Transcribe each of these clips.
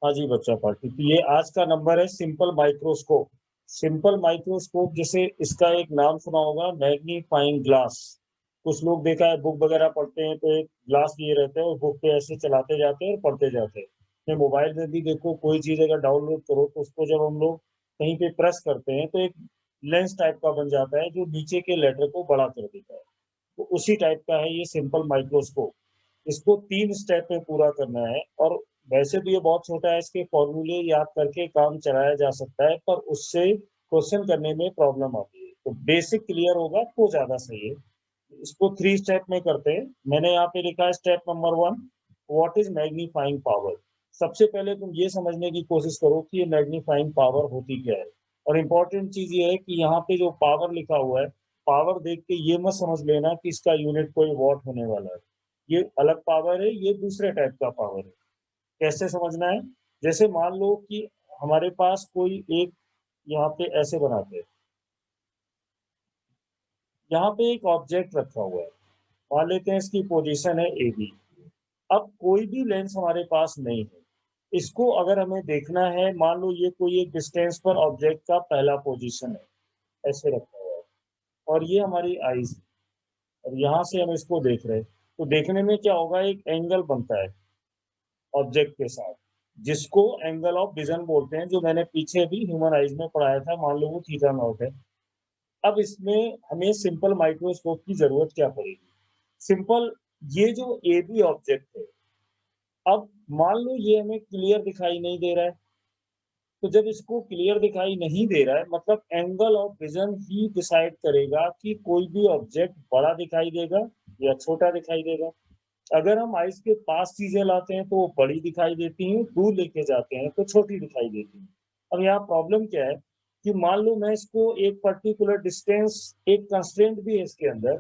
हाँ जी बच्चा पार्टी, तो ये आज का नंबर है सिंपल माइक्रोस्कोप। सिंपल माइक्रोस्कोप, जैसे इसका एक नाम सुना होगा, मैग्नीफाइंग ग्लास। कुछ लोग देखा है बुक वगैरह पढ़ते हैं तो एक ग्लास लिए रहते हैं और बुक पे ऐसे चलाते जाते हैं और पढ़ते जाते हैं। मैं मोबाइल में भी देखो, कोई चीज अगर डाउनलोड करो तो उसको जब हम लोग कहीं पे प्रेस करते हैं तो एक लेंस टाइप का बन जाता है जो नीचे के लेटर को बड़ा कर देता है। तो उसी टाइप का है ये सिंपल माइक्रोस्कोप। इसको 3 स्टेप में पूरा करना है, और वैसे तो ये बहुत छोटा है, इसके फॉर्मूले याद करके काम चलाया जा सकता है, पर उससे क्वेश्चन करने में प्रॉब्लम आती है। तो बेसिक क्लियर होगा तो ज्यादा सही है। इसको 3 स्टेप में करते हैं। मैंने यहाँ पे लिखा है step number 1, what is magnifying power. सबसे पहले तुम ये समझने की कोशिश करो कि ये मैग्नीफाइंग पावर होती क्या है। और इम्पोर्टेंट चीज ये है कि यहाँ पे जो पावर लिखा हुआ है, पावर देख के ये मत समझ लेना कि इसका यूनिट कोई वॉट होने वाला है। ये अलग पावर है, ये दूसरे टाइप का पावर है। कैसे समझना है? जैसे मान लो कि हमारे पास कोई एक, यहाँ पे ऐसे बनाते हैं, यहाँ पे एक ऑब्जेक्ट रखा हुआ है। मान लेते हैं इसकी पोजीशन है ए बी। अब कोई भी लेंस हमारे पास नहीं है। इसको अगर हमें देखना है, मान लो ये कोई एक डिस्टेंस पर ऑब्जेक्ट का पहला पोजीशन है, ऐसे रखा हुआ है, और ये हमारी आईज, और यहाँ से हम इसको देख रहे हैं। तो देखने में क्या होगा, एक एंगल बनता है ऑब्जेक्ट के साथ, जिसको एंगल ऑफ विजन बोलते हैं, जो मैंने पीछे भी ह्यूमन आइज में पढ़ाया था। मान लो वो थीटा नॉट है। अब इसमें हमें सिंपल माइक्रोस्कोप की जरूरत क्या पड़ेगी? सिंपल, ये जो ए बी ऑब्जेक्ट है, अब मान लो ये हमें क्लियर दिखाई नहीं दे रहा है। तो जब इसको क्लियर दिखाई नहीं दे रहा है, मतलब angle of vision he decide करेगा कि कोई भी ऑब्जेक्ट बड़ा दिखाई देगा या छोटा दिखाई देगा। अगर हम आइस के पास चीजें लाते हैं तो वो बड़ी दिखाई देती हैं, दूर लेके जाते हैं तो छोटी दिखाई देती हैं। अब यहाँ प्रॉब्लम क्या है कि मान लो मैं इसको एक पर्टिकुलर डिस्टेंस, एक कंस्ट्रेंट भी है इसके अंदर,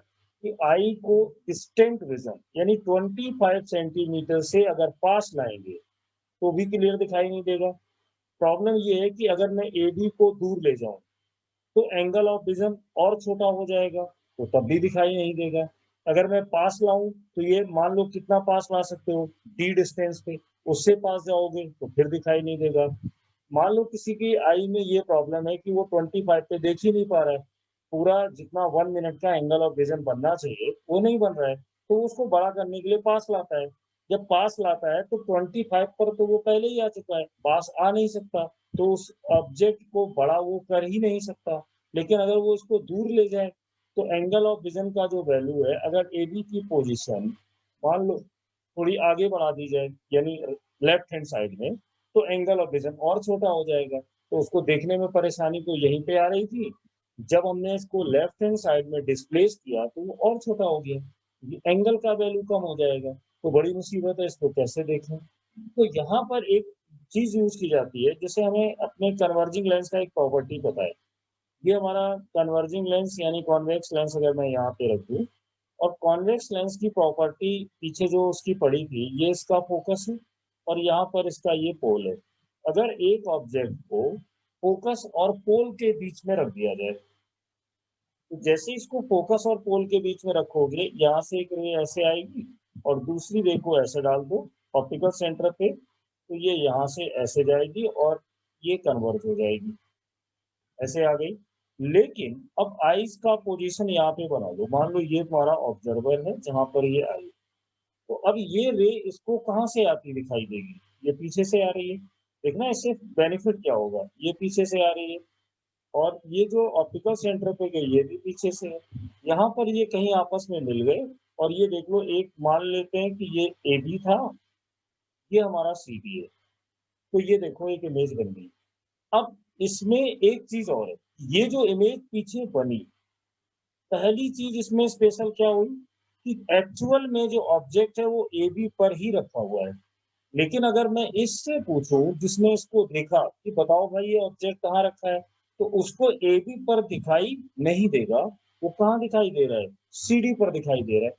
कि आई को डिस्टेंट विजन यानी 25 सेंटीमीटर से अगर पास लाएंगे तो भी क्लियर दिखाई नहीं देगा। प्रॉब्लम ये है कि अगर मैं ए बी को दूर ले जाऊं तो एंगल ऑफ विजन और छोटा हो जाएगा, तो तब भी दिखाई नहीं देगा। अगर मैं पास लाऊं तो ये मान लो कितना पास ला सकते हो, डी डिस्टेंस पे, उससे पास जाओगे तो फिर दिखाई नहीं देगा। मान लो किसी की आई में ये प्रॉब्लम है कि वो 25 पे देख ही नहीं पा रहा है, पूरा जितना 1 मिनट का एंगल ऑफ विजन बनना चाहिए वो नहीं बन रहा है, तो उसको बड़ा करने के लिए पास लाता है। जब पास लाता है तो 25 पर तो वो पहले ही आ चुका है, पास आ नहीं सकता, तो उस ऑब्जेक्ट को बड़ा वो कर ही नहीं सकता। लेकिन अगर वो इसको दूर ले जाए तो एंगल ऑफ विजन का जो वैल्यू है, अगर ए बी की पोजीशन मान लो थोड़ी आगे बढ़ा दी जाए, यानी लेफ्ट हैंड साइड में, तो एंगल ऑफ विजन और छोटा हो जाएगा। तो उसको देखने में परेशानी तो यहीं पे आ रही थी। जब हमने इसको लेफ्ट हैंड साइड में डिस्प्लेस किया तो वो और छोटा हो गया, एंगल का वैल्यू कम हो जाएगा। तो बड़ी मुसीबत है, इसको कैसे देखें? तो यहाँ पर एक चीज यूज की जाती है, जैसे हमें अपने कन्वर्जिंग लेंस का एक प्रॉपर्टी पता है। ये हमारा कन्वर्जिंग लेंस यानी कॉन्वेक्स लेंस, अगर मैं यहाँ पे रख दूं, और कॉन्वेक्स लेंस की प्रॉपर्टी पीछे जो उसकी पड़ी थी, ये इसका फोकस है और यहाँ पर इसका ये पोल है। अगर एक ऑब्जेक्ट को फोकस और पोल के बीच में रख दिया जाए, तो जैसे इसको फोकस और पोल के बीच में रखोगे, यहाँ से एक रे ऐसे आएगी और दूसरी रे को ऐसे डाल दो ऑप्टिकल सेंटर पे, तो ये यहाँ से ऐसे जाएगी और ये कन्वर्ज हो जाएगी, ऐसे आ गई। लेकिन अब आइस का पोजीशन यहाँ पे बना लो, मान लो ये तुम्हारा ऑब्जर्वर है जहां पर ये आई, तो अब ये रे इसको कहाँ से आती दिखाई देगी? ये पीछे से आ रही है। देखना इससे बेनिफिट क्या होगा, ये पीछे से आ रही है और ये जो ऑप्टिकल सेंटर पे गई ये भी पीछे से है। यहाँ पर ये कहीं आपस में मिल गए, और ये देख लो, एक मान लेते हैं कि ये ए बी था, ये हमारा सी बी है, तो ये देखो एक इमेज बन गई। अब इसमें एक चीज और है, ये जो इमेज पीछे बनी, पहली चीज इसमें स्पेशल क्या हुई कि एक्चुअल में जो ऑब्जेक्ट है वो ए बी पर ही रखा हुआ है। लेकिन अगर मैं इससे पूछूं जिसने इसको देखा कि बताओ भाई ये ऑब्जेक्ट कहाँ रखा है, तो उसको ए बी पर दिखाई नहीं देगा। वो कहाँ दिखाई दे रहा है? सीडी पर दिखाई दे रहा है।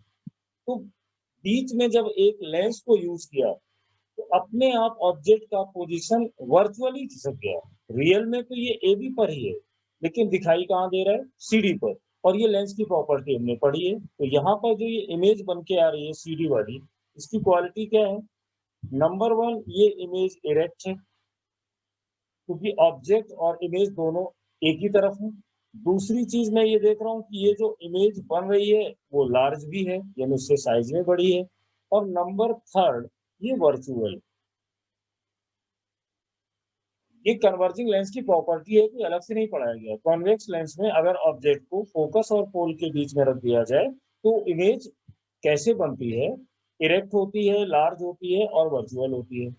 तो बीच में जब एक लेंस को यूज किया तो अपने आप ऑब्जेक्ट का पोजीशन वर्चुअली खिसक गया। रियल में तो ये ए बी पर ही है, लेकिन दिखाई कहाँ दे रहा है? सीडी पर। और ये लेंस की प्रॉपर्टी हमने पढ़ी है। तो यहाँ पर जो ये इमेज बन के आ रही है सीडी वाली, इसकी क्वालिटी क्या है? नंबर वन, ये इमेज इरेक्ट है क्योंकि ऑब्जेक्ट और इमेज दोनों एक ही तरफ है। दूसरी चीज मैं ये देख रहा हूँ कि ये जो इमेज बन रही है वो लार्ज भी है, यानी उससे साइज में बड़ी है। और नंबर थर्ड, ये वर्चुअल। ये कन्वर्जिंग लेंस की प्रॉपर्टी है, कोई अलग से नहीं पढ़ाया गया। कॉन्वेक्स लेंस में अगर ऑब्जेक्ट को फोकस और पोल के बीच में रख दिया जाए तो इमेज कैसे बनती है? इरेक्ट होती है, लार्ज होती है और वर्चुअल होती है।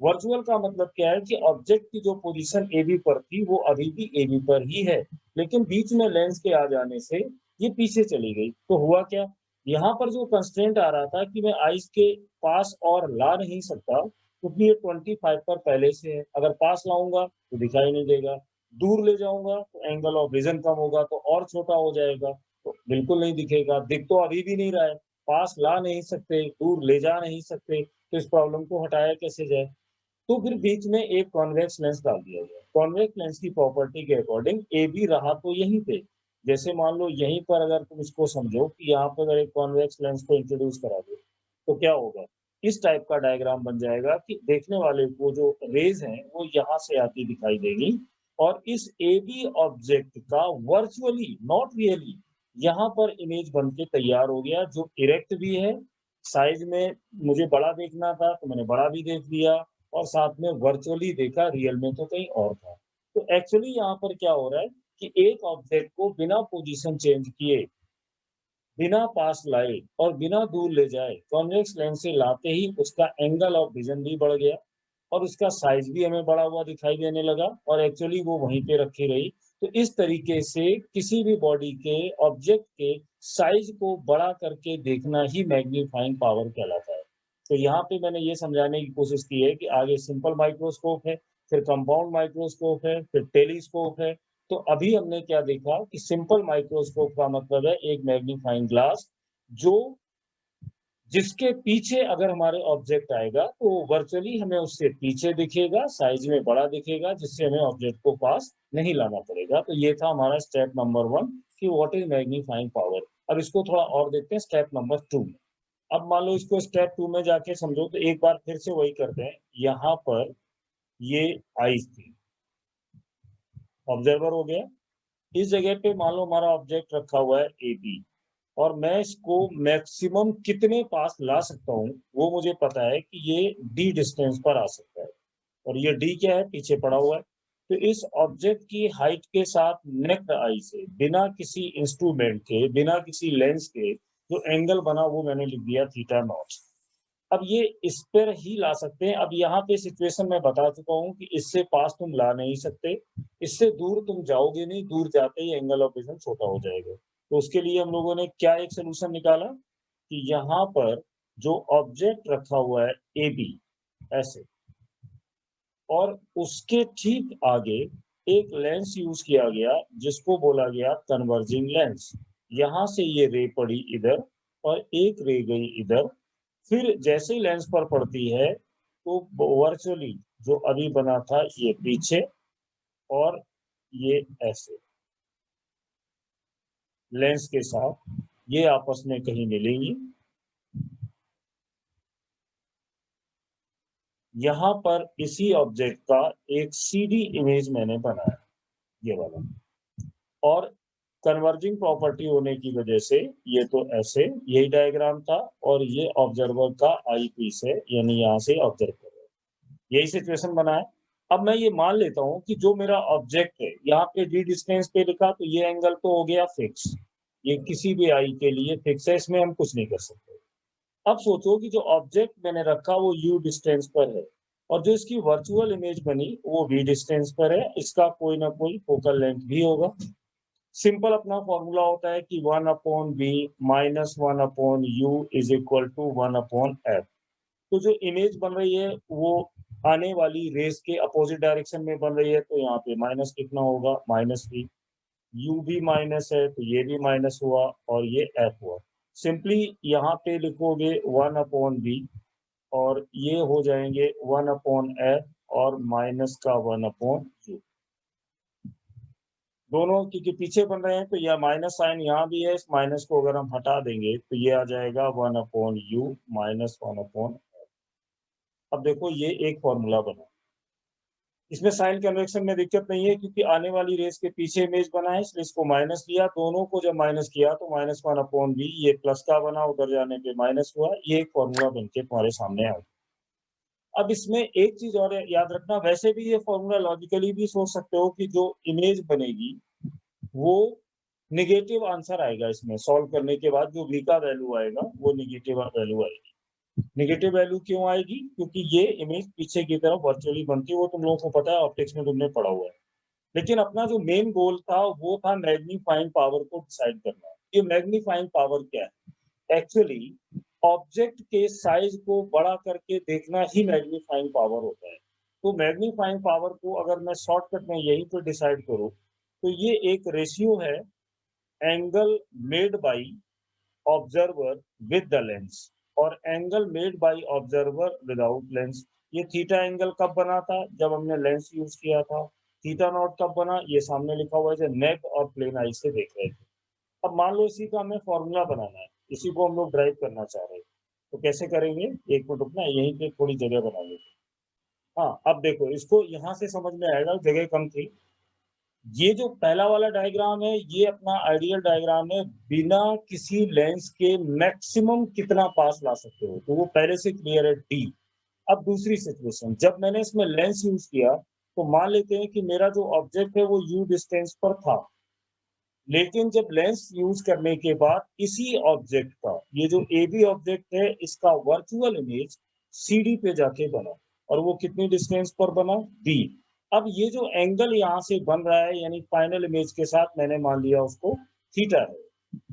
वर्चुअल का मतलब क्या है कि ऑब्जेक्ट की जो पोजीशन ए बी पर थी वो अभी भी ए बी पर ही है, लेकिन बीच में लेंस के आ जाने से ये पीछे चली गई। तो हुआ क्या, यहाँ पर जो कंस्ट्रेंट आ रहा था कि मैं आइस के पास और ला नहीं सकता क्योंकि ये 25 पर पहले से है। अगर पास लाऊंगा तो दिखाई नहीं देगा, दूर ले जाऊंगा तो एंगल ऑफ विजन कम होगा तो और छोटा हो जाएगा, तो बिल्कुल नहीं दिखेगा। दिख तो अभी भी नहीं रहा है, पास ला नहीं सकते, दूर ले जा नहीं सकते, तो इस प्रॉब्लम को हटाया कैसे जाए? तो फिर बीच में एक कॉन्वेक्स लेंस डाल दिया गया। कॉन्वेक्स लेंस की प्रॉपर्टी के अकॉर्डिंग ए बी रहा तो यहीं पे, जैसे मान लो यहीं पर अगर तुम इसको समझो कि यहाँ पर अगर एक कॉन्वेक्स लेंस को इंट्रोड्यूस करा दो तो क्या होगा, इस टाइप का डायग्राम बन जाएगा कि देखने वाले को जो रेज हैं वो यहाँ से आती दिखाई देगी और इस ए बी ऑब्जेक्ट का वर्चुअली नॉट रियली यहाँ पर इमेज बन के तैयार हो गया, जो इरेक्ट भी है, साइज में मुझे बड़ा देखना था तो मैंने बड़ा भी देख लिया, और साथ में वर्चुअली देखा, रियल में तो कहीं और था। तो एक्चुअली यहाँ पर क्या हो रहा है कि एक ऑब्जेक्ट को बिना पोजीशन चेंज किए, बिना पास लाए और बिना दूर ले जाए कॉन्वेक्स लेंस से लाते ही उसका एंगल ऑफ विजन भी बढ़ गया और उसका साइज भी हमें बड़ा हुआ दिखाई देने लगा और एक्चुअली वो वहीं पे रखी रही। तो इस तरीके से किसी भी बॉडी के ऑब्जेक्ट के साइज को बड़ा करके देखना ही मैग्नीफाइंग पावर कहलाता है। तो यहाँ पे मैंने ये समझाने की कोशिश की है कि आगे सिंपल माइक्रोस्कोप है, फिर कंपाउंड माइक्रोस्कोप है, फिर टेलीस्कोप है। तो अभी हमने क्या देखा कि सिंपल माइक्रोस्कोप का मतलब है एक मैग्नीफाइंग ग्लास जो जिसके पीछे अगर हमारे ऑब्जेक्ट आएगा तो वर्चुअली हमें उससे पीछे दिखेगा, साइज में बड़ा दिखेगा, जिससे हमें ऑब्जेक्ट को पास नहीं लाना पड़ेगा। तो ये था हमारा स्टेप नंबर 1 कि व्हाट इज मैग्नीफाइंग पावर। अब इसको थोड़ा और देखते हैं स्टेप नंबर 2 में। अब मान लो इसको स्टेप 2 में जाके समझो तो एक बार फिर से वही करते हैं। यहाँ पर ये आइस थी, ऑब्जर्वर हो गया, इस जगह पे मान लो हमारा ऑब्जेक्ट रखा हुआ है ए बी और मैं इसको मैक्सिमम कितने पास ला सकता हूँ वो मुझे पता है कि ये डी डिस्टेंस पर आ सकता है और ये डी क्या है, पीछे पड़ा हुआ है। तो इस ऑब्जेक्ट की हाइट के साथ नेक्ड आई से बिना किसी इंस्ट्रूमेंट के, बिना किसी लेंस के जो एंगल बना वो मैंने लिख दिया थीटा नॉट। अब ये इस पर ही ला सकते हैं। अब यहाँ पे सिचुएशन मैं बता चुका हूँ कि इससे पास तुम ला नहीं सकते, इससे दूर तुम जाओगे नहीं, दूर जाते ही एंगल ऑफ विजन छोटा हो जाएगा। तो उसके लिए हम लोगों ने क्या एक सोल्यूशन निकाला कि यहाँ पर जो ऑब्जेक्ट रखा हुआ है ए बी ऐसे, और उसके ठीक आगे एक लेंस यूज किया गया जिसको बोला गया कन्वर्जिंग लेंस। यहां से ये रे पड़ी इधर और एक रे गई इधर, फिर जैसे ही लेंस पर पड़ती है तो वर्चुअली जो अभी बना था ये पीछे और ये ऐसे लेंस के साथ ये आपस में कहीं मिलेंगी। यहाँ पर इसी ऑब्जेक्ट का एक सीडी इमेज मैंने बनाया, ये वाला, और कन्वर्जिंग प्रॉपर्टी होने की वजह से ये तो ऐसे यही डायग्राम था और ये ऑब्जर्वर का आई पीस है, यानी यहाँ से ऑब्जर्व कर रहे हैं, यही सिचुएशन बना है। अब मैं ये मान लेता हूँ कि जो मेरा ऑब्जेक्ट है यहाँ पे डी डिस्टेंस पे लिखा तो ये एंगल तो हो गया फिक्स, ये किसी भी आई के लिए फिक्स है, इसमें हम कुछ नहीं कर सकते। अब सोचो कि जो ऑब्जेक्ट मैंने रखा वो u डिस्टेंस पर है और जो इसकी वर्चुअल इमेज बनी वो v डिस्टेंस पर है, इसका कोई ना कोई फोकल लेंथ भी होगा। सिंपल अपना फॉर्मूला होता है कि 1/v minus 1/u is equal to 1/f। तो जो इमेज बन रही है वो आने वाली रेस के अपोजिट डायरेक्शन में बन रही है, तो यहाँ पे माइनस लिखना होगा, -v। u भी माइनस है तो ये भी माइनस हुआ और ये f हुआ। सिंपली यहाँ पे लिखोगे 1/v और ये हो जाएंगे 1/f और माइनस का 1/u। दोनों क्योंकि पीछे बन रहे हैं तो यह माइनस साइन यहाँ भी है, इस माइनस को अगर हम हटा देंगे तो ये आ जाएगा 1/u माइनस 1/f। अब देखो ये एक फॉर्मूला बना, इसमें साइन कन्वेक्शन में दिक्कत नहीं है क्योंकि आने वाली रेस के पीछे इमेज बना है, इसलिए इसको माइनस लिया, दोनों को जब माइनस किया तो -1/v, ये प्लस का बना, उधर जाने पे माइनस हुआ, ये एक फॉर्मूला बनके तुम्हारे सामने आ गया। अब इसमें एक चीज और याद रखना, वैसे भी ये फॉर्मूला लॉजिकली भी सोच सकते हो कि जो इमेज बनेगी वो नेगेटिव आंसर आएगा, इसमें सॉल्व करने के बाद जो v का वैल्यू आएगा वो नेगेटिव वैल्यू आएगी। नेगेटिव वैल्यू क्यों आएगी? क्योंकि ये इमेज पीछे की तरफ वर्चुअली बनती है, वो तुम लोगों को पता है, ऑप्टिक्स में तुमने पढ़ा हुआ है। लेकिन अपना जो मेन गोल था वो था मैग्नीफाइंग पावर को डिसाइड करना। ये मैग्नीफाइंग पावर क्या है? एक्चुअली ऑब्जेक्ट के साइज को बड़ा करके देखना ही मैग्नीफाइंग पावर होता है। तो मैग्नीफाइंग पावर को अगर मैं शॉर्टकट में यहीं पर डिसाइड करूं तो ये एक रेशियो है angle made by observer with the lens और angle made by observer without lens. ये थीटा एंगल कब बना था? जब हमने लेंस यूज किया था। थीटा नॉट कब बना? ये सामने लिखा हुआ है, जो नेक और प्लेन आई से देख रहे थे। अब मान लो इसी का हमें फॉर्मूला बनाना है, इसी को हम लोग ड्राइव करना चाह रहे हैं, तो कैसे करेंगे? एक मिनट रुकना, यहीं पे थोड़ी जगह बना लेते हैं। हाँ, अब देखो इसको यहाँ से समझ में आएगा, जगह कम थी। ये जो पहला वाला डायग्राम है ये अपना आइडियल डायग्राम है, बिना किसी लेंस के मैक्सिमम कितना पास ला सकते हो, तो वो पहले से क्लियर है, डी। अब दूसरी सिचुएशन, जब मैंने इसमें लेंस यूज किया तो मान लेते हैं कि मेरा जो ऑब्जेक्ट है वो यू डिस्टेंस पर था, लेकिन जब लेंस यूज करने के बाद इसी ऑब्जेक्ट का, ये जो ए बी ऑब्जेक्ट है, इसका वर्चुअल इमेज सी डी पे जाके बना, और वो कितनी डिस्टेंस पर बना? बी। अब ये जो एंगल यहाँ से बन रहा है, यानी फाइनल इमेज के साथ मैंने मान लिया उसको थीटा है।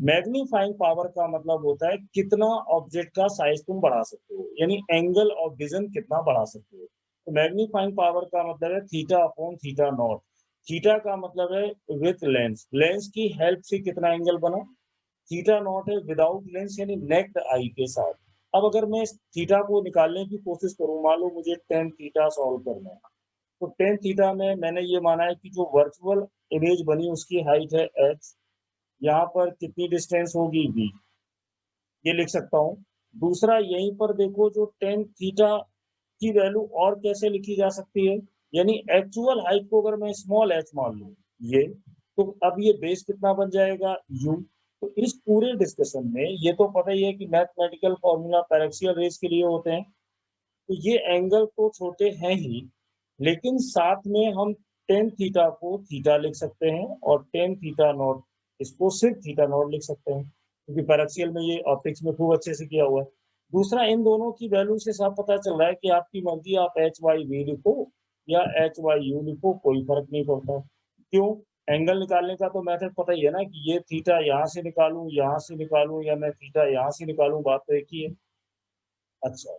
मैग्नीफाइंग पावर का मतलब होता है कितना ऑब्जेक्ट का साइज तुम बढ़ा सकते हो, यानी एंगल ऑफ विजन कितना बढ़ा सकते हो। तो मैग्नीफाइंग पावर का मतलब है theta upon theta naught. Theta का मतलब है विथ लेंस, लेंस की हेल्प से कितना एंगल बना। थीटा नॉट है विदाउट लेंस, यानी नेक्ड आई के साथ। अब अगर मैं थीटा को निकालने की कोशिश करूं, मान लो मुझे टेन थीटा सॉल्व करना है, तो टेन थीटा में मैंने ये माना है कि जो वर्चुअल इमेज बनी उसकी हाइट है h, यहाँ पर कितनी डिस्टेंस होगी v, ये लिख सकता हूँ। दूसरा, यहीं पर देखो जो टेन थीटा की वैल्यू और कैसे लिखी जा सकती है, यानी एक्चुअल हाइट को अगर मैं स्मॉल h मान लूं, ये, तो अब ये बेस कितना बन जाएगा? u। तो इस पूरे डिस्कशन में ये तो पता ही है कि मैथमेटिकल फॉर्मूला पैरेक्सियल रेस के लिए होते हैं, तो ये एंगल तो छोटे हैं ही, लेकिन साथ में हम टेन थीटा को थीटा लिख सकते हैं और टेन थीटा नॉट इसको सिर्फ थीटा नॉट लिख सकते हैं, क्योंकि पैरेक्सियल में ये ऑप्टिक्स में खूब अच्छे से किया हुआ है। दूसरा, इन दोनों की वैल्यू से साफ पता चल रहा है कि आपकी मर्जी, आप एच वाई वी लिखो या एच वाई यू लिखो, कोई फर्क नहीं पड़ता। क्यों? एंगल निकालने का तो मेथड पता ही है ना, कि ये थीटा यहाँ से निकालूं, यहाँ से निकालूं, या मैं थीटा यहाँ से निकालूं, बात तो एक ही है। अच्छा,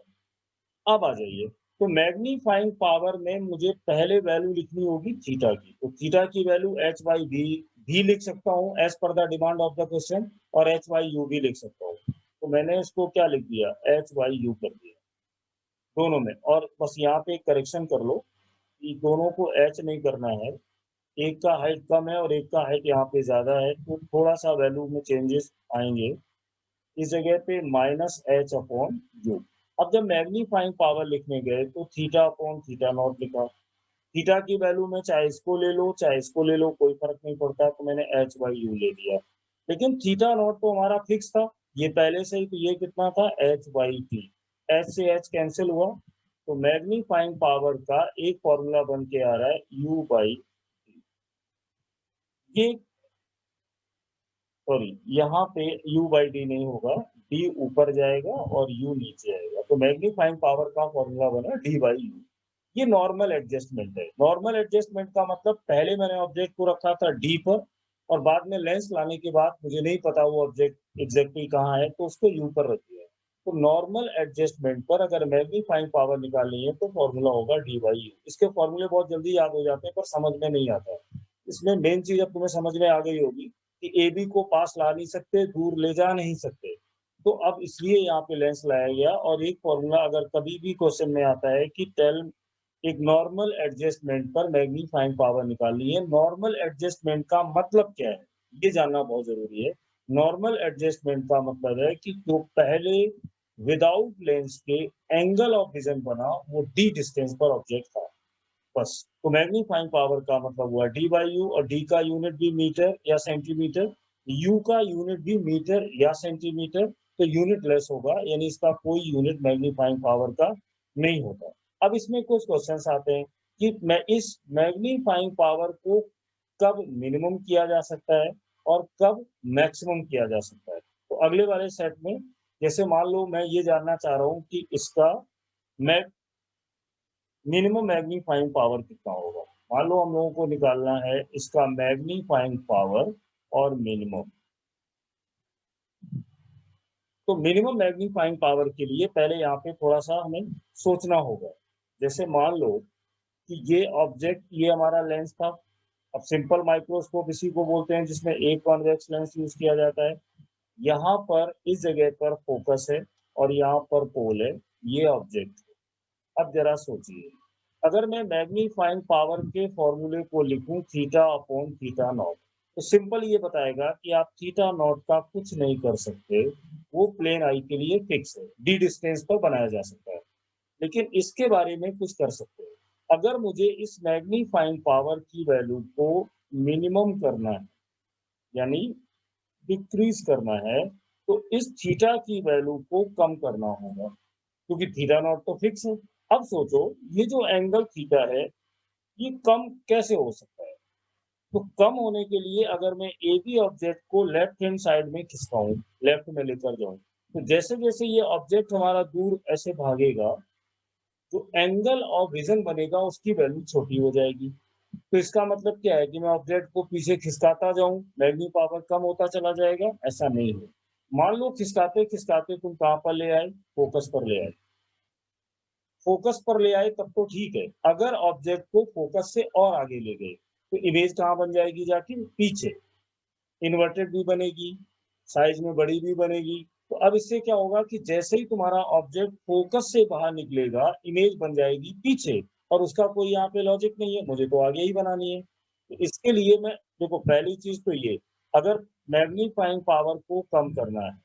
अब आ जाइए, तो मैग्नीफाइंग पावर में मुझे पहले वैल्यू लिखनी होगी थीटा की, तो थीटा की वैल्यू एच बाई भी लिख सकता हूँ as per the demand of the question, और एच वाई यू भी लिख सकता हूँ। तो मैंने इसको क्या लिख दिया? एच वाई यू कर दिया दोनों में। और बस यहाँ पे एक करेक्शन कर लो कि दोनों को एच नहीं करना है, एक का हाइट कम है और एक का हाइट यहाँ पे ज्यादा है, तो थोड़ा सा वैल्यू में चेंजेस आएंगे। इस जगह पे माइनस एच अपॉन यू। अब जब मैग्नीफाइंग पावर लिखने गए तो थीटा अपॉन थीटा नॉट लिखा। थीटा की वैल्यू में चाहे इसको ले लो चाहे इसको ले लो, कोई फर्क नहीं पड़ता, तो मैंने एच बाई यू ले लिया। लेकिन थीटा नॉट तो हमारा फिक्स था, ये पहले से ही, तो ये कितना था? H by T. एच से एच कैंसिल हुआ, तो मैग्नीफाइंग पावर का एक फॉर्मूला बन के आ रहा है यू बाई, ये सॉरी, यहाँ पे u बाई डी नहीं होगा, d ऊपर जाएगा और u नीचे आएगा, तो मैग्नीफाइंग पावर का फॉर्मूला बना d बाई यू। ये नॉर्मल एडजस्टमेंट है। नॉर्मल एडजस्टमेंट का मतलब पहले मैंने ऑब्जेक्ट को रखा था d पर, और बाद में लेंस लाने के बाद मुझे नहीं पता वो ऑब्जेक्ट एग्जैक्टली कहाँ है, तो उसको u पर रख दिया। तो नॉर्मल एडजस्टमेंट पर अगर मैग्नीफाइंग पावर निकालनी है तो फॉर्मूला होगा d बाई यू। इसके फॉर्मूले बहुत जल्दी याद हो जाते हैं पर समझ में नहीं आता। इसमें मेन चीज अब तुम्हें समझ में आ गई होगी कि ए बी को पास ला नहीं सकते, दूर ले जा नहीं सकते, तो अब इसलिए यहाँ पे लेंस लाया गया। और एक फॉर्मूला अगर कभी भी क्वेश्चन में आता है कि टेल, एक नॉर्मल एडजस्टमेंट पर मैग्नीफाइंग पावर निकालनी है, नॉर्मल एडजस्टमेंट का मतलब क्या है ये जानना बहुत जरूरी है। नॉर्मल एडजस्टमेंट का मतलब है कि जो पहले विदाउट लेंस के एंगल ऑफ विजन बना वो डी डिस्टेंस पर ऑब्जेक्ट था बस। तो मैग्नीफाइंग पावर का मतलब हुआ डी बाई यू, और डी का यूनिट भी मीटर या सेंटीमीटर, यू का यूनिट भी मीटर या सेंटीमीटर, तो यूनिट लेस होगा, यानी इसका कोई यूनिट मैग्नीफाइंग पावर का नहीं होता। अब इसमें कुछ क्वेश्चंस आते हैं कि मैं इस मैग्नीफाइंग पावर को कब मिनिमम किया जा सकता है और कब मैक्सिमम किया जा सकता है। तो अगले वाले सेट में जैसे मान लो मैं ये जानना चाह रहा हूँ कि इसका मिनिमम मैग्नीफाइंग पावर कितना होगा। मान लो हम लोगों को निकालना है इसका मैग्नीफाइंग पावर और मिनिमम। तो मिनिमम मैग्नीफाइंग पावर के लिए पहले यहाँ पे थोड़ा सा हमें सोचना होगा। जैसे मान लो कि ये ऑब्जेक्ट, ये हमारा लेंस था। अब सिंपल माइक्रोस्कोप इसी को बोलते हैं जिसमें एक कॉन्वेक्स लेंस यूज किया जाता है। यहाँ पर इस जगह पर फोकस है और यहाँ पर पोल है, ये ऑब्जेक्ट है। अब जरा सोचिए, अगर मैं मैग्नीफाइंग पावर के फॉर्मूले को लिखूं थीटा अपॉन थीटा नॉट, तो सिंपल ये बताएगा कि आप थीटा नॉट का कुछ नहीं कर सकते, वो प्लेन आई के लिए फिक्स है, डी डिस्टेंस पर बनाया जा सकता है। लेकिन इसके बारे में कुछ कर सकते हैं। अगर मुझे इस मैग्नीफाइंग पावर की वैल्यू को मिनिमम करना है, यानी डिक्रीज करना है, तो इस थीटा की वैल्यू को कम करना होगा, क्योंकि थीटा नॉट तो फिक्स है। अब सोचो, ये जो एंगल थीटा है ये कम कैसे हो सकता है। तो कम होने के लिए अगर मैं ए बी ऑब्जेक्ट को लेफ्ट हैंड साइड में खिसकाऊं, लेफ्ट में लेकर जाऊं, तो जैसे जैसे ये ऑब्जेक्ट हमारा दूर ऐसे भागेगा, जो एंगल ऑफ विजन बनेगा उसकी वैल्यू छोटी हो जाएगी। तो इसका मतलब क्या है कि मैं ऑब्जेक्ट को पीछे खिसकाता जाऊं, मैग्नी पावर कम होता चला जाएगा? ऐसा नहीं है। मान लो खिसकाते खिसकाते तुम कहां पर ले आए, फोकस पर ले आए। फोकस पर ले आए तब तो ठीक है। अगर ऑब्जेक्ट को फोकस से और आगे ले गए तो इमेज कहाँ बन जाएगी, जाके पीछे। इन्वर्टेड भी बनेगी, साइज में बड़ी भी बनेगी। तो अब इससे क्या होगा कि जैसे ही तुम्हारा ऑब्जेक्ट फोकस से बाहर निकलेगा, इमेज बन जाएगी पीछे, और उसका कोई यहाँ पे लॉजिक नहीं है, मुझे तो आगे ही बनानी है। तो इसके लिए मैं, देखो पहली चीज तो ये, अगर मैग्नीफाइंग पावर को कम करना है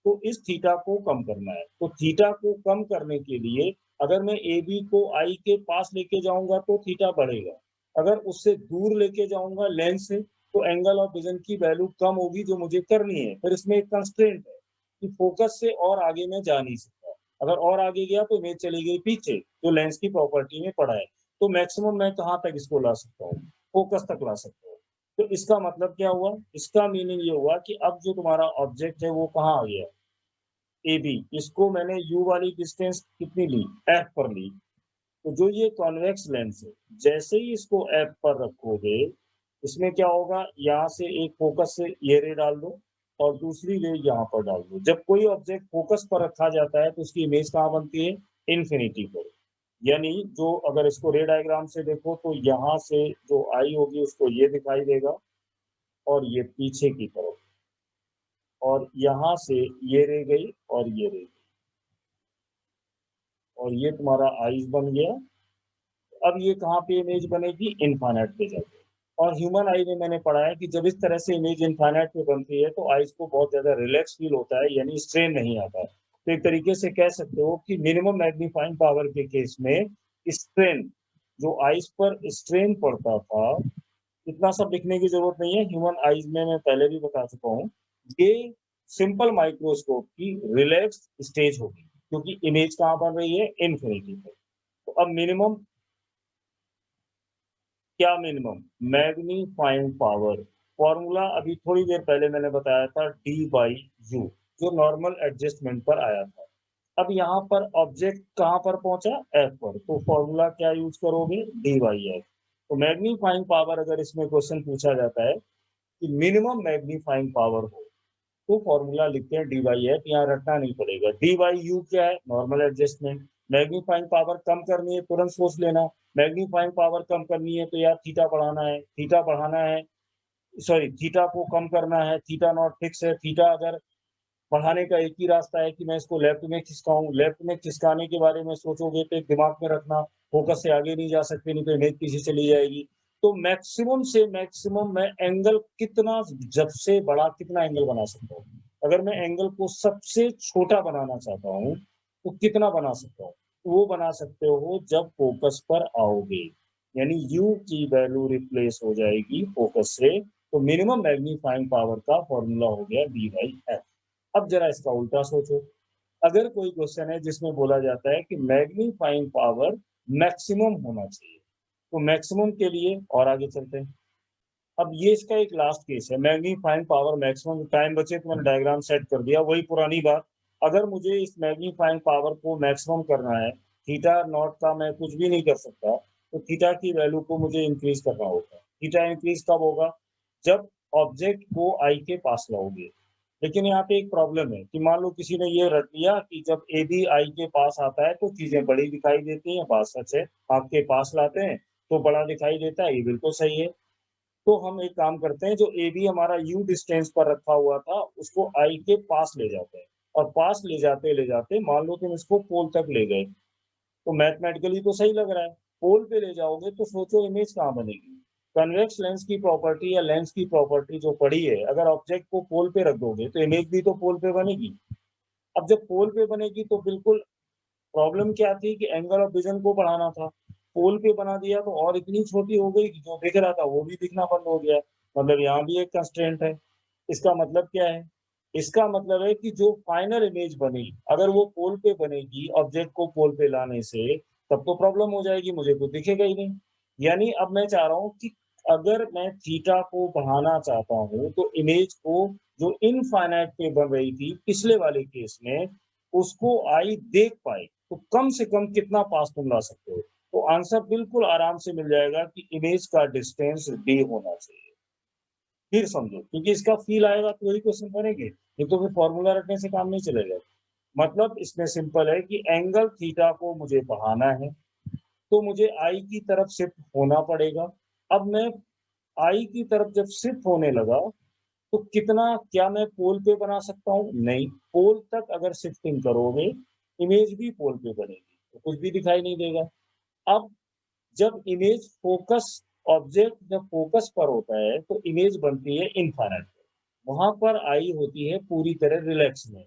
तो इस थीटा को कम करना है। तो थीटा को कम करने के लिए अगर मैं ए बी को आई के पास लेके जाऊंगा तो थीटा बढ़ेगा, अगर उससे दूर लेके जाऊंगा लेंस से, तो एंगल ऑफ विजन की वैल्यू कम होगी जो मुझे करनी है। फिर इसमें एक कंस्ट्रेंट है कि फोकस से और आगे मैं जा नहीं सकता। अगर और आगे गया तो इमेज चली गई पीछे, जो लेंस की प्रॉपर्टी में पड़ा है। तो मैक्सिमम मैं कहाँ तक इसको ला सकता हूँ, फोकस तक ला सकता हूँ। तो इसका मतलब क्या हुआ, इसका मीनिंग ये हुआ कि अब जो तुम्हारा ऑब्जेक्ट है वो कहाँ आ गया, ए बी। इसको मैंने यू वाली डिस्टेंस कितनी ली, एफ पर ली। तो जो ये कॉन्वेक्स लेंस है, जैसे ही इसको एफ पर रखोगे, इसमें क्या होगा, यहाँ से एक फोकस से ये रे डाल दो और दूसरी रे यहाँ पर डाल दो। जब कोई ऑब्जेक्ट फोकस पर रखा जाता है तो उसकी इमेज कहाँ बनती है, इन्फिनिटी पर। यानी जो, अगर इसको रे डायग्राम से देखो तो यहाँ से जो आई होगी उसको ये दिखाई देगा, और ये पीछे की तरफ, और यहाँ से ये रे गई और ये रे, और ये तुम्हारा आईज बन गया। अब ये कहाँ पे इमेज बनेगी, इनफाइनाइट पे जाके। और ह्यूमन आई में मैंने पढ़ा है कि जब इस तरह से इमेज इनफाइनाइट पे बनती है तो आईज को बहुत ज्यादा रिलैक्स फील होता है, यानी स्ट्रेन नहीं आता है। तो एक तरीके से कह सकते हो कि मिनिमम मैग्नीफाइंग पावर के केस में स्ट्रेन, जो आईज पर स्ट्रेन पड़ता था, इतना सब लिखने की जरूरत नहीं है, ह्यूमन आईज में मैं पहले भी बता चुका हूँ। ये सिंपल माइक्रोस्कोप की रिलैक्स स्टेज होगी, क्योंकि इमेज कहाँ बन रही है, इन्फिनिटी पे। तो अब मिनिमम, क्या मिनिमम, मैग्नीफाइंग पावर फॉर्मूला अभी थोड़ी देर पहले मैंने बताया था, डी बाई यू, जो नॉर्मल एडजस्टमेंट पर आया था। अब यहाँ पर ऑब्जेक्ट कहाँ पर पहुंचा, एफ पर, तो फॉर्मूला क्या यूज करोगे, डी बाई एफ। तो मैग्नीफाइंग पावर अगर इसमें क्वेश्चन पूछा जाता है कि मिनिमम मैग्नीफाइंग पावर हो, तो फॉर्मूला लिखते हैं डी बाई एफ, यहाँ रटना नहीं पड़ेगा। डी बाई यू क्या है, नॉर्मल एडजस्टमेंट। मैग्नीफाइंग पावर कम करनी है, तुरंत सोच लेना, मैग्नीफाइंग पावर कम करनी है तो यार थीटा बढ़ाना है, थीटा बढ़ाना है, सॉरी थीटा को कम करना है, थीटा नॉट फिक्स है। थीटा अगर बढ़ाने का एक ही रास्ता है कि मैं इसको लेफ्ट में खिसकाऊं। लेफ्ट में खिसकाने के बारे में सोचोगे तो एक दिमाग में रखना, फोकस से आगे नहीं जा सकते, नहीं तो इमेज पीछे चली जाएगी। तो मैक्सिमम से मैक्सिमम मैं एंगल कितना, जब से बड़ा कितना एंगल बना सकता हूँ, अगर मैं एंगल को सबसे छोटा बनाना चाहता हूँ तो कितना बना सकता हूँ? वो बना सकते हो जब फोकस पर आओगे, यानी यू की वैल्यू रिप्लेस हो जाएगी फोकस से, तो मिनिमम मैग्नीफाइंग पावर का फॉर्मूला हो गया d/f। अब जरा इसका उल्टा सोचो, अगर कोई क्वेश्चन है जिसमें बोला जाता है कि मैग्नीफाइंग पावर मैक्सिमम होना चाहिए, तो मैक्सिमम के लिए और आगे चलते हैं। अब ये इसका एक लास्ट केस है, मैग्नीफाइंग पावर मैक्सिमम, टाइम बचे तो मैंने डायग्राम सेट कर दिया, वही पुरानी बात। अगर मुझे इस मैग्नीफाइंग पावर को मैक्सिमम करना है, थीटा नॉट का मैं कुछ भी नहीं कर सकता, तो थीटा की वैल्यू को मुझे इंक्रीज करना होगा। थीटा इंक्रीज कब होगा? जब ऑब्जेक्ट को आई के पास लाओगे। लेकिन यहाँ पे एक प्रॉब्लम है कि मान लो किसी ने ये रट लिया कि जब ए बी आई के पास आता है तो चीजें बड़ी दिखाई देती हैं, बात सच है, आपके पास लाते हैं तो बड़ा दिखाई देता है, ये बिल्कुल सही है। तो हम एक काम करते हैं, जो ए बी हमारा यू डिस्टेंस पर रखा हुआ था उसको आई के पास ले जाते हैं, और पास ले जाते मान लो तुम इसको पोल तक ले गए, तो मैथमेटिकली तो सही लग रहा है। पोल पे ले जाओगे तो सोचो इमेज कहाँ बनेगी? कन्वेक्स लेंस की प्रॉपर्टी या लेंस की प्रॉपर्टी जो पड़ी है, अगर ऑब्जेक्ट को पोल पे रख दोगे तो इमेज भी तो पोल पे बनेगी। अब जब पोल पे बनेगी तो बिल्कुल प्रॉब्लम क्या थी कि एंगल ऑफ विजन को बढ़ाना था, पोल पे बना दिया तो और इतनी छोटी हो गई कि जो दिख रहा था वो भी दिखना बंद हो गया। मतलब यहाँ भी एक कंस्ट्रेंट है। इसका मतलब क्या है? इसका मतलब है कि जो फाइनल इमेज बनी, अगर वो पोल पे बनेगी ऑब्जेक्ट को पोल पे लाने से, तब तो प्रॉब्लम हो जाएगी, मुझे तो दिखेगा ही नहीं। यानी अब मैं चाह रहा हूँ कि अगर मैं थीटा को बढ़ाना चाहता हूँ तो इमेज को जो इनफाइनाइट पे बन रही थी पिछले वाले केस में, उसको आई देख पाए, तो कम से कम कितना पास तुम ला सकते हो? तो आंसर बिल्कुल आराम से मिल जाएगा कि इमेज का डिस्टेंस d होना चाहिए। फिर समझो, क्योंकि इसका फील आएगा तो वही क्वेश्चन बनेंगे, नहीं तो फिर फॉर्मूला रखने से काम नहीं चलेगा। मतलब इसमें सिंपल है कि एंगल थीटा को मुझे बढ़ाना है तो मुझे आई की तरफ शिफ्ट होना पड़ेगा। अब मैं आई की तरफ जब शिफ्ट होने लगा तो कितना, क्या मैं पोल पे बना सकता हूँ? नहीं, पोल तक अगर शिफ्टिंग करोगे इमेज भी पोल पे बनेगी, तो कुछ भी दिखाई नहीं देगा। अब जब इमेज फोकस, ऑब्जेक्ट जब फोकस पर होता है तो इमेज बनती है इनफाइनाइट, वहां पर आई होती है पूरी तरह रिलैक्स में।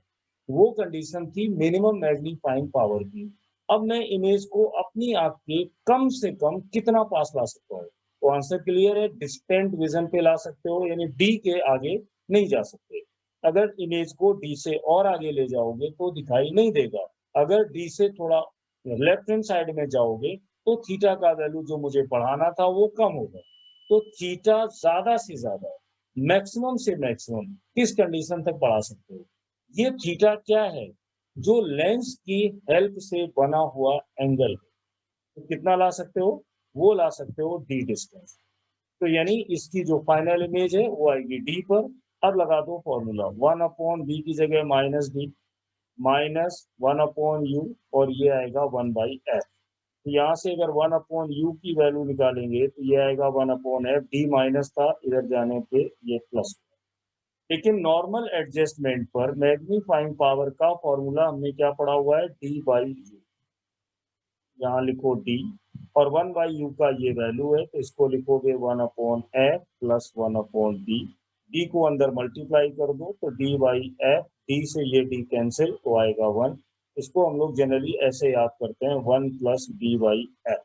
वो कंडीशन थी मिनिमम मैग्नीफाइंग पावर की। अब मैं इमेज को अपनी आंख के कम से कम कितना पास ला सकता हूँ? तो आंसर क्लियर है, डिस्टेंट विजन पे ला सकते हो, यानी डी के आगे नहीं जा सकते। अगर इमेज को डी से और आगे ले जाओगे तो दिखाई नहीं देगा। अगर डी से थोड़ा लेफ्ट हैंड साइड में जाओगे तो थीटा का वैल्यू जो मुझे बढ़ाना था वो कम होगा। तो थीटा ज्यादा से ज्यादा, मैक्सिमम से मैक्सिमम किस कंडीशन तक बढ़ा सकते हो? ये थीटा क्या है? जो लेंस की हेल्प से बना हुआ एंगल है, तो कितना ला सकते हो? वो ला सकते हो डी डिस्टेंस। तो यानी इसकी जो फाइनल इमेज है वो आएगी डी पर। अब लगा दो फॉर्मूला, 1/b की जगह -d, -1/u, और ये आएगा 1/f। तो यहाँ से अगर 1/u की वैल्यू निकालेंगे तो ये आएगा 1/f, डी माइनस था, इधर जाने पे ये प्लस। लेकिन नॉर्मल एडजस्टमेंट पर मैग्नीफाइंग पावर का फॉर्मूला हमने क्या पढ़ा हुआ है? d/u। यहाँ लिखो d, और 1/u का ये वैल्यू है तो इसको लिखोगे 1/f प्लस 1/d। d को अंदर मल्टीप्लाई कर दो तो d/f, d से ये d कैंसिल तो आएगा 1। इसको हम लोग जनरली ऐसे याद करते हैं, 1 प्लस d/f।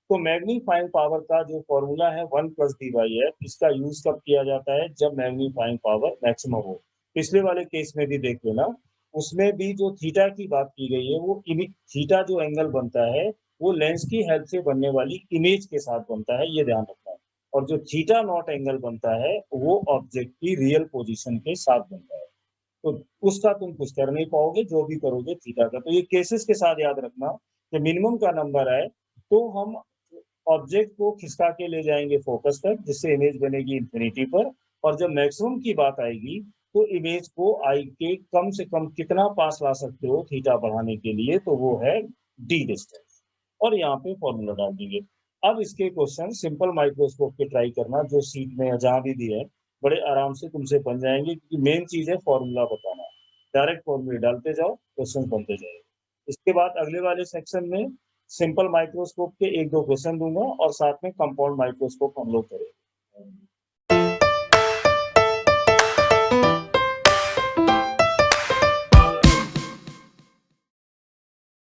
तो मैग्नीफाइंग पावर का जो फॉर्मूला है 1 प्लस d/f, इसका यूज कब किया जाता है? जब मैग्नीफाइंग पावर मैक्सिमम हो। पिछले वाले केस में भी देख लेना, उसमें भी जो थीटा की बात की गई है, वो थीटा जो एंगल बनता है वो लेंस की हेल्प से बनने वाली इमेज के साथ बनता है, ये ध्यान रखना। और जो थीटा नॉट एंगल बनता है वो ऑब्जेक्ट की रियल पोजीशन के साथ बनता है। तो उसका तुम कुछ कर नहीं पाओगे, जो भी करोगे थीटा का। तो ये केसेस के साथ याद रखना कि मिनिमम का नंबर आए तो हम ऑब्जेक्ट को खिसका के ले जाएंगे फोकस तक, जिससे इमेज बनेगी इंफिनिटी पर। और जब मैक्सिमम की बात आएगी तो इमेज को आई के कम से कम कितना पास ला सकते हो थीटा बढ़ाने के लिए, तो वो है डी डिस्टेंस। और यहाँ पे फॉर्मूला डाल देंगे। अब इसके क्वेश्चन सिंपल माइक्रोस्कोप के ट्राई करना, जो सीट में जहां भी दिए है, बड़े आराम से तुमसे बन जाएंगे, क्योंकि मेन चीज है फॉर्मूला बताना। डायरेक्ट फॉर्मूले डालते जाओ, क्वेश्चन बनते जाएंगे। इसके बाद अगले वाले सेक्शन में सिंपल माइक्रोस्कोप के 1-2 क्वेश्चन दूंगा और साथ में कंपाउंड माइक्रोस्कोप हम लोग करेंगे।